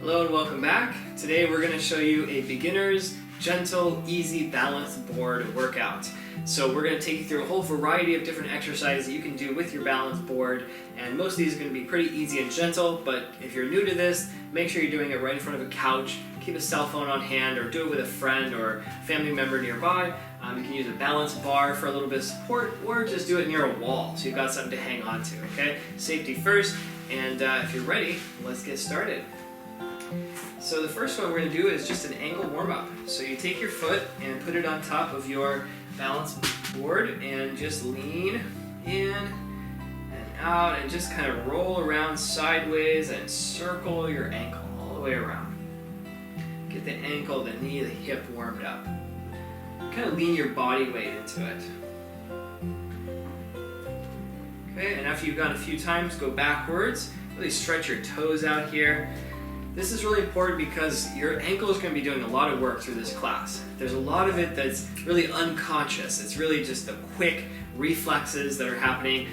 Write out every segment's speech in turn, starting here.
Hello and welcome back. Today we're going to show you a beginner's gentle, easy balance board workout. So we're going to take you through a whole variety of different exercises that you can do with your balance board, and most of these are going to be pretty easy and gentle, but if you're new to this, make sure you're doing it right in front of a couch. Keep a cell phone on hand or do it with a friend or family member nearby. You can use a balance bar for a little bit of support, or just do it near a wall so you've got something to hang on to, okay? Safety first, and if you're ready, let's get started. So the first one we're going to do is just an ankle warm-up. So you take your foot and put it on top of your balance board and just lean in and out and just kind of roll around sideways and circle your ankle all the way around. Get the ankle, the knee, the hip warmed up. Kind of lean your body weight into it. Okay, and after you've gone a few times, go backwards. Really stretch your toes out here. This is really important because your ankle is going to be doing a lot of work through this class. There's a lot of it that's really unconscious. It's really just the quick reflexes that are happening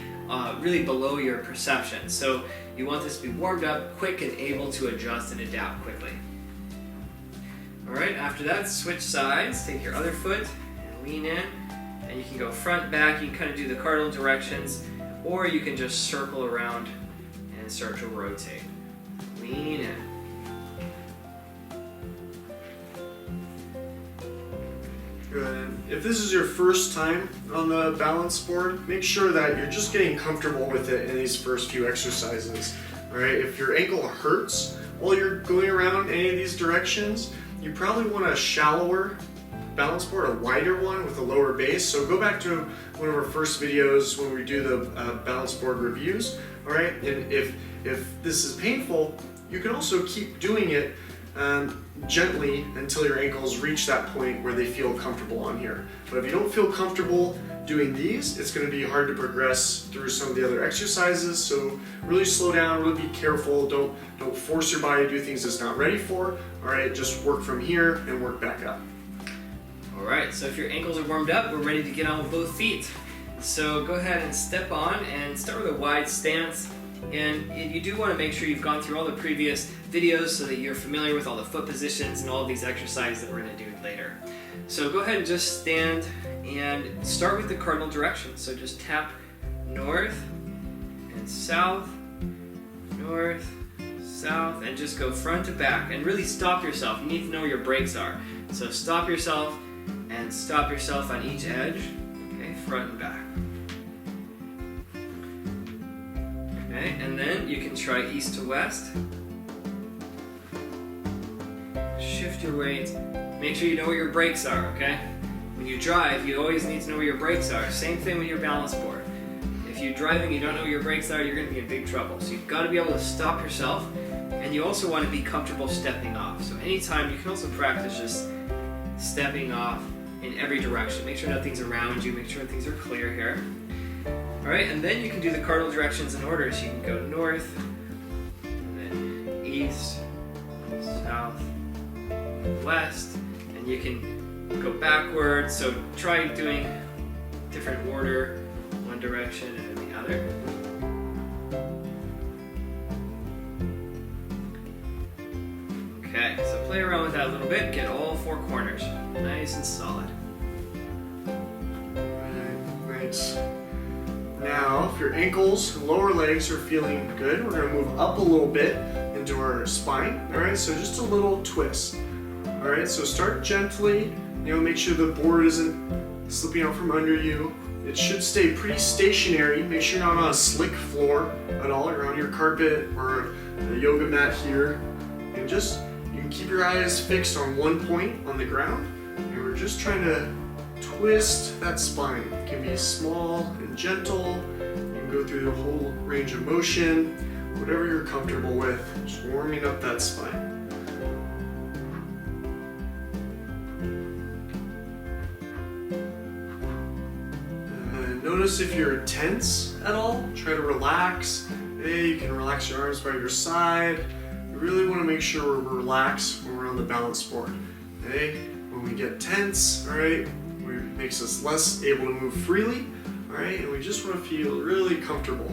really below your perception. So you want this to be warmed up, quick, and able to adjust and adapt quickly. Alright, after that, switch sides. Take your other foot and lean in. And you can go front, back. You can kind of do the cardinal directions, or you can just circle around and start to rotate. Lean in. Good. If this is your first time on the balance board, make sure that you're just getting comfortable with it in these first few exercises. All right. If your ankle hurts while you're going around any of these directions, you probably want a shallower balance board, a wider one with a lower base. So go back to one of our first videos when we do the balance board reviews. All right. And if this is painful, you can also keep doing it gently until your ankles reach that point where they feel comfortable on here. But if you don't feel comfortable doing these, it's going to be hard to progress through some of the other exercises. So really slow down, really be careful. Don't force your body to do things it's not ready for. All right, just work from here and work back up. All right, so if your ankles are warmed up, we're ready to get on with both feet. So go ahead and step on and start with a wide stance. And you do want to make sure you've gone through all the previous videos so that you're familiar with all the foot positions and all of these exercises that we're going to do later. So go ahead and just stand and start with the cardinal direction. So just tap north and south, north, south, and just go front to back. And really stop yourself. You need to know where your brakes are. So stop yourself and stop yourself on each edge. Okay, front and back. Okay, and then you can try east to west. Shift your weight. Make sure you know where your brakes are, okay? When you drive, you always need to know where your brakes are. Same thing with your balance board. If you're driving and you don't know where your brakes are, you're going to be in big trouble. So you've got to be able to stop yourself, and you also want to be comfortable stepping off. So anytime, you can also practice just stepping off in every direction. Make sure nothing's around you. Make sure things are clear here. Alright, and then you can do the cardinal directions in order. So you can go north, and then east, south, west, and you can go backwards. So try doing different order, one direction and then the other. Okay, so play around with that a little bit. Get all four corners nice and solid. Alright, nice. Now, if your ankles and lower legs are feeling good, we're going to move up a little bit into our spine. All right, so just a little twist. All right, so start gently. Make sure the board isn't slipping out from under you. It should stay pretty stationary. Make sure you're not on a slick floor at all, or on your carpet or the yoga mat here. And just, you can keep your eyes fixed on one point on the ground. And we're just trying to twist that spine. It can be small and gentle. You can go through the whole range of motion, whatever you're comfortable with, just warming up that spine. And notice if you're tense at all, try to relax. Hey, you can relax your arms by your side. You really want to make sure we're relaxed when we're on the balance board. Okay? When we get tense, all right, it makes us less able to move freely, all right, and we just want to feel really comfortable.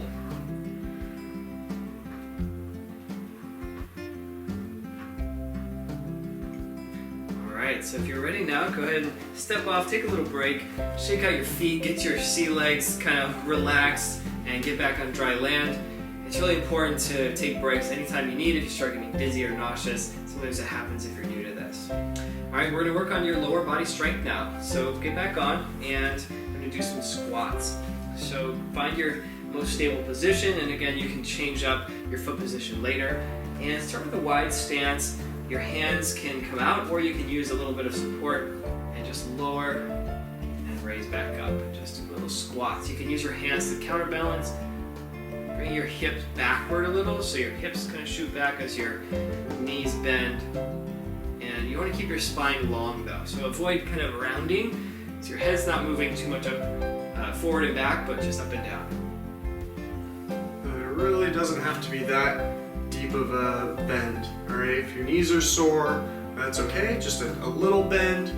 Alright, so if you're ready now, go ahead and step off, take a little break, shake out your feet, get your sea legs kind of relaxed, and get back on dry land. It's really important to take breaks anytime you need if you start getting dizzy or nauseous. Sometimes it happens if you're new to this. Alright, we're going to work on your lower body strength now. So get back on, and I'm going to do some squats. So find your most stable position, and again, you can change up your foot position later. And start with a wide stance. Your hands can come out, or you can use a little bit of support and just lower and raise back up. Just do little squats. You can use your hands to counterbalance. Bring your hips backward a little, so your hips kind of shoot back as your knees bend. And you want to keep your spine long though, so avoid kind of rounding, so your head's not moving too much up forward and back, but just up and down. It really doesn't have to be that deep of a bend, all right? If your knees are sore, that's okay. Just a little bend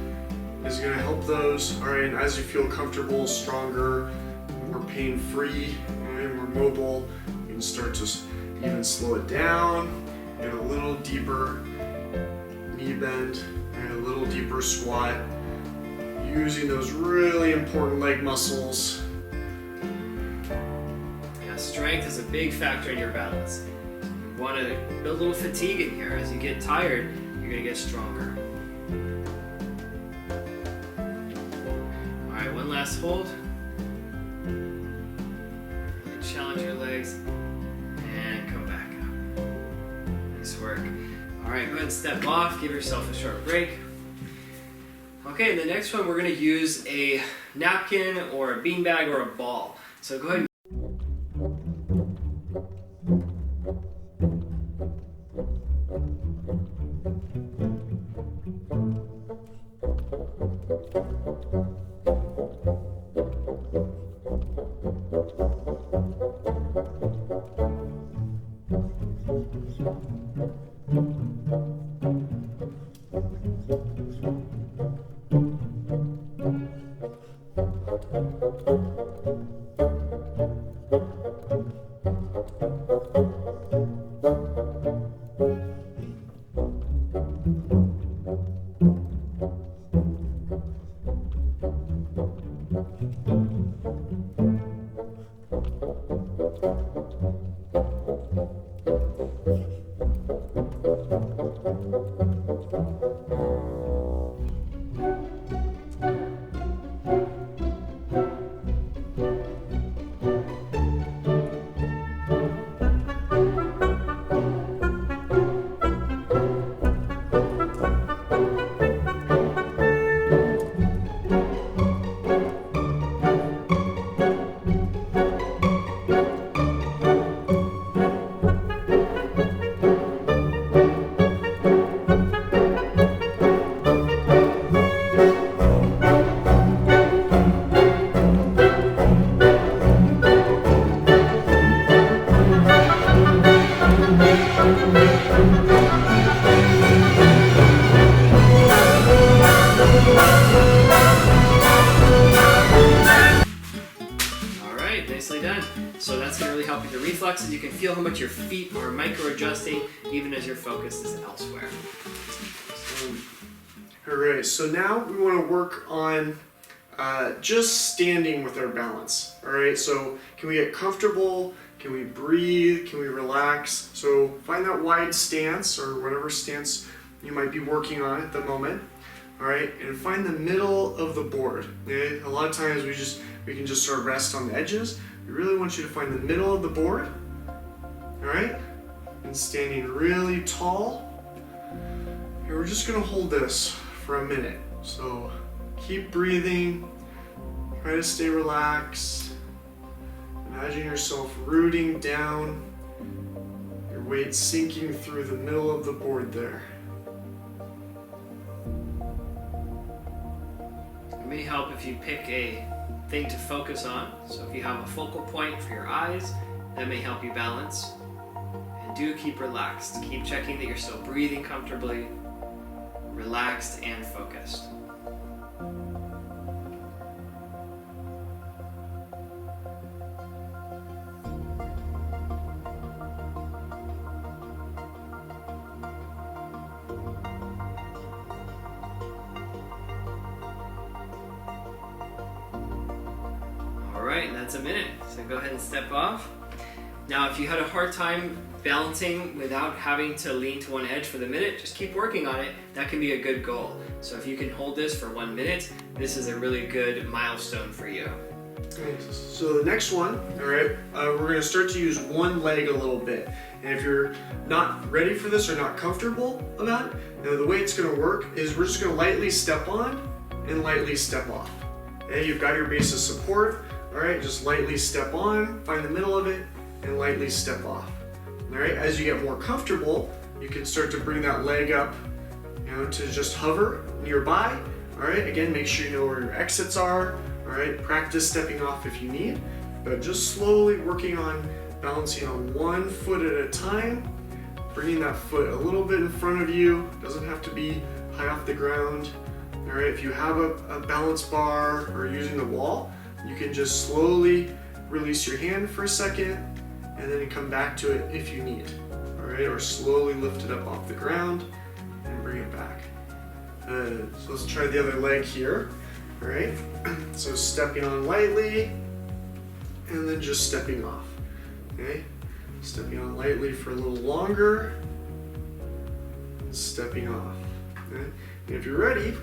is going to help those, all right? And as you feel comfortable, stronger, more pain-free, more mobile, you can start to even slow it down, get a little deeper knee bend, and a little deeper squat, using those really important leg muscles. Yeah, strength is a big factor in your balance. You want to build a little fatigue in here. As you get tired, you're going to get stronger. Alright, one last hold. Really challenge your legs and come back up. Nice work. Alright, go ahead and step off, give yourself a short break. Okay, the next one we're going to use a napkin or a beanbag or a ball. So go ahead and nicely done. So that's going to really help with your reflexes. You can feel how much your feet are micro-adjusting even as your focus is elsewhere. Alright, so now we want to work on just standing with our balance. Alright, so can we get comfortable? Can we breathe? Can we relax? So find that wide stance or whatever stance you might be working on at the moment. Alright, and find the middle of the board. Okay? A lot of times we can just sort of rest on the edges. We really want you to find the middle of the board. Alright? And standing really tall. And we're just going to hold this for a minute. So keep breathing. Try to stay relaxed. Imagine yourself rooting down. Your weight sinking through the middle of the board there. It may help if you pick a thing to focus on. So if you have a focal point for your eyes, that may help you balance. And do keep relaxed. Keep checking that you're still breathing comfortably, relaxed and focused. right, and that's a minute. So go ahead and step off. Now, if you had a hard time balancing without having to lean to one edge for the minute, just keep working on it. That can be a good goal. So if you can hold this for 1 minute, this is a really good milestone for you. So the next one, all right, we're going to start to use one leg a little bit. And if you're not ready for this or not comfortable about it, the way it's going to work is we're just going to lightly step on and lightly step off. Okay, you've got your base of support. All right, just lightly step on, find the middle of it, and lightly step off. All right, as you get more comfortable, you can start to bring that leg up, to just hover nearby. All right, again, make sure you know where your exits are. All right, practice stepping off if you need, but just slowly working on balancing on one foot at a time, bringing that foot a little bit in front of you. Doesn't have to be high off the ground. All right, if you have a balance bar or using the wall, you can just slowly release your hand for a second and then come back to it if you need. All right, or slowly lift it up off the ground and bring it back. So let's try the other leg here. All right, so stepping on lightly and then just stepping off. Okay, stepping on lightly for a little longer and stepping off. Okay, and if you're ready,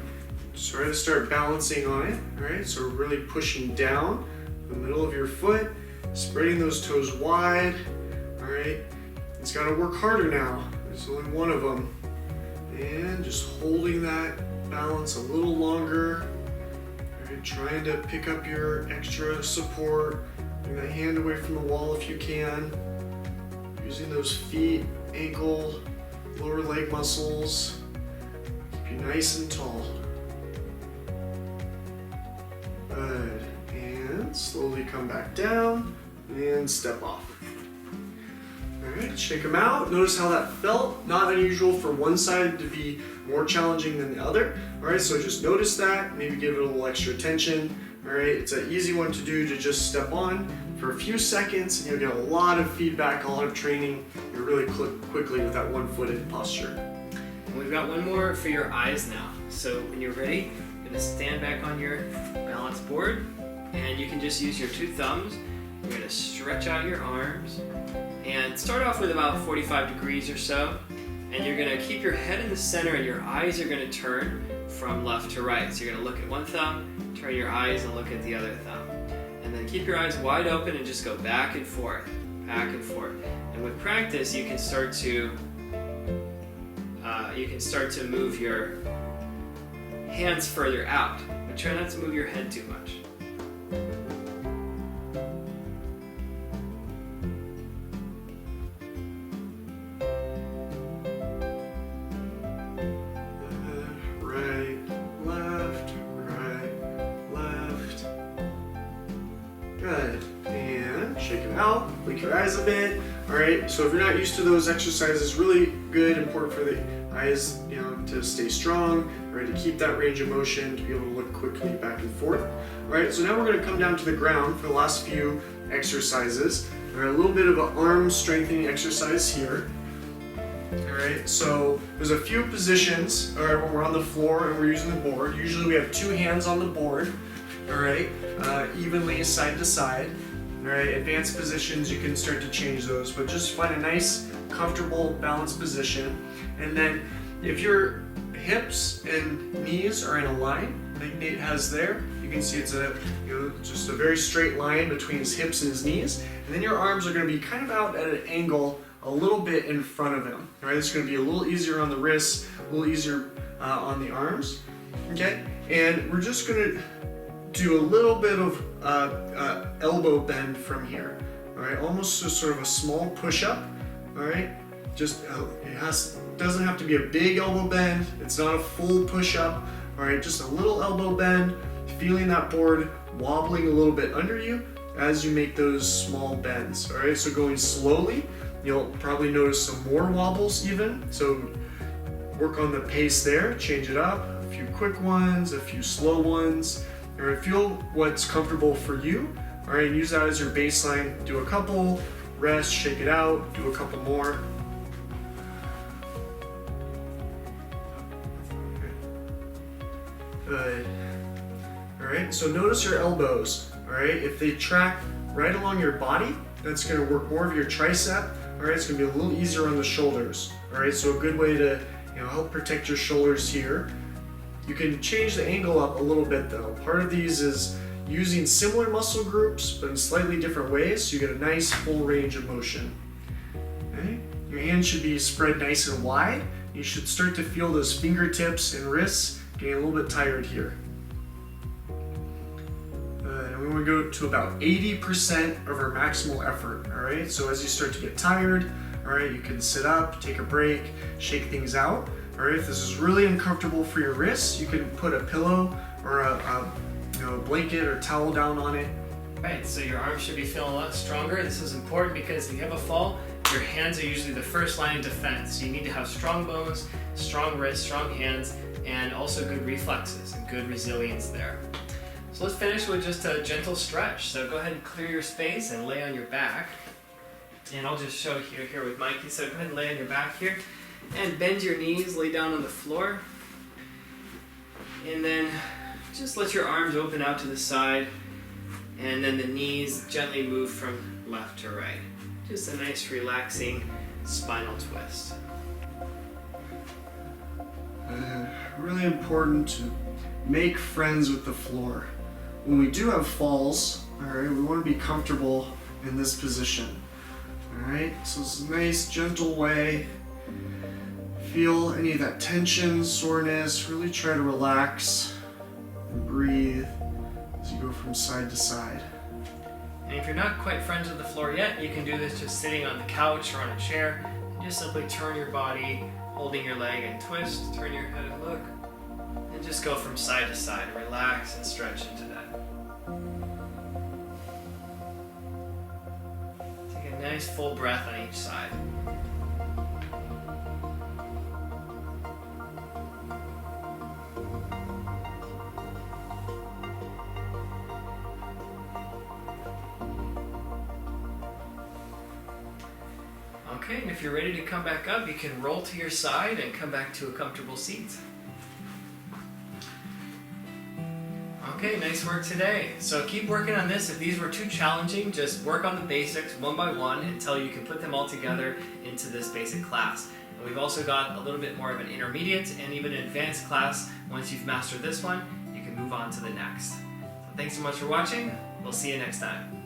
try to start balancing on it. All right, so really pushing down the middle of your foot, spreading those toes wide. All right, it's got to work harder now. There's only one of them. And just holding that balance a little longer. All right, trying to pick up your extra support. Bring that hand away from the wall if you can. Using those feet, ankle, lower leg muscles. Keep you nice and tall. Good. And slowly come back down and step off. Alright, shake them out. Notice how that felt. Not unusual for one side to be more challenging than the other. Alright, so just notice that. Maybe give it a little extra attention. Alright, it's an easy one to do, to just step on for a few seconds and you'll get a lot of feedback, a lot of training. You'll really click quickly with that one-footed posture. And we've got one more for your eyes now. So when you're ready, you're going to stand back on your balance board and you can just use your two thumbs. You're going to stretch out your arms and start off with about 45 degrees or so. And you're going to keep your head in the center and your eyes are going to turn from left to right. So you're going to look at one thumb, turn your eyes and look at the other thumb. And then keep your eyes wide open and just go back and forth, back and forth. And with practice, you can start to move your hands further out, but try not to move your head too much. Good, and shake it out, blink your eyes a bit. All right, so if you're not used to those exercises, really good, important for the eyes, to stay strong, right, to keep that range of motion, to be able to look quickly back and forth. All right, so now we're gonna come down to the ground for the last few exercises. All right, a little bit of an arm strengthening exercise here. All right, so there's a few positions, all right, when we're on the floor and we're using the board. Usually we have two hands on the board, all right, evenly side to side. All right, advanced positions, you can start to change those, but just find a nice, comfortable, balanced position. And then if your hips and knees are in a line, like Nate has there, you can see it's just a very straight line between his hips and his knees. And then your arms are going to be kind of out at an angle a little bit in front of him. All right, it's going to be a little easier on the wrists, a little easier on the arms. Okay, and we're just going to do a little bit of elbow bend from here. All right, almost just sort of a small push-up. All right, just doesn't have to be a big elbow bend. It's not a full push-up. All right, just a little elbow bend, feeling that board wobbling a little bit under you as you make those small bends. All right, so going slowly, you'll probably notice some more wobbles even. So work on the pace there, change it up. A few quick ones, a few slow ones. All right, feel what's comfortable for you. All right, use that as your baseline. Do a couple, rest, shake it out, do a couple more. Okay. Good. All right, so notice your elbows. All all right? If they track right along your body, that's gonna work more of your tricep, all right? It's gonna be a little easier on the shoulders, all right? So a good way to help protect your shoulders here. You can change the angle up a little bit though. Part of these is using similar muscle groups, but in slightly different ways, so you get a nice full range of motion. Okay? Your hands should be spread nice and wide. You should start to feel those fingertips and wrists getting a little bit tired here. And we want to go to about 80% of our maximal effort, all right? So as you start to get tired, all right, you can sit up, take a break, shake things out. All right, if this is really uncomfortable for your wrists, you can put a pillow or a blanket or towel down on it. Right, so your arms should be feeling a lot stronger. This is important because if you have a fall, your hands are usually the first line of defense. So you need to have strong bones, strong wrists, strong hands, and also good reflexes and good resilience there. So let's finish with just a gentle stretch. So go ahead and clear your space and lay on your back. And I'll just show you here with Mikey. So go ahead and lay on your back here and bend your knees, lay down on the floor. And then just let your arms open out to the side, and then the knees gently move from left to right. Just a nice relaxing spinal twist. Really important to make friends with the floor. When we do have falls, all right, we want to be comfortable in this position. All right, so it's a nice, gentle way. Feel any of that tension, soreness. Really try to relax and breathe as you go from side to side. And if you're not quite friends with the floor yet, you can do this just sitting on the couch or on a chair. And just simply turn your body, holding your leg and twist, turn your head and look. And just go from side to side. Relax and stretch into that. Take a nice full breath on each side. Okay, and if you're ready to come back up, you can roll to your side and come back to a comfortable seat. Okay, nice work today. So keep working on this. If these were too challenging, just work on the basics one by one until you can put them all together into this basic class. And we've also got a little bit more of an intermediate and even an advanced class. Once you've mastered this one, you can move on to the next. So thanks so much for watching. We'll see you next time.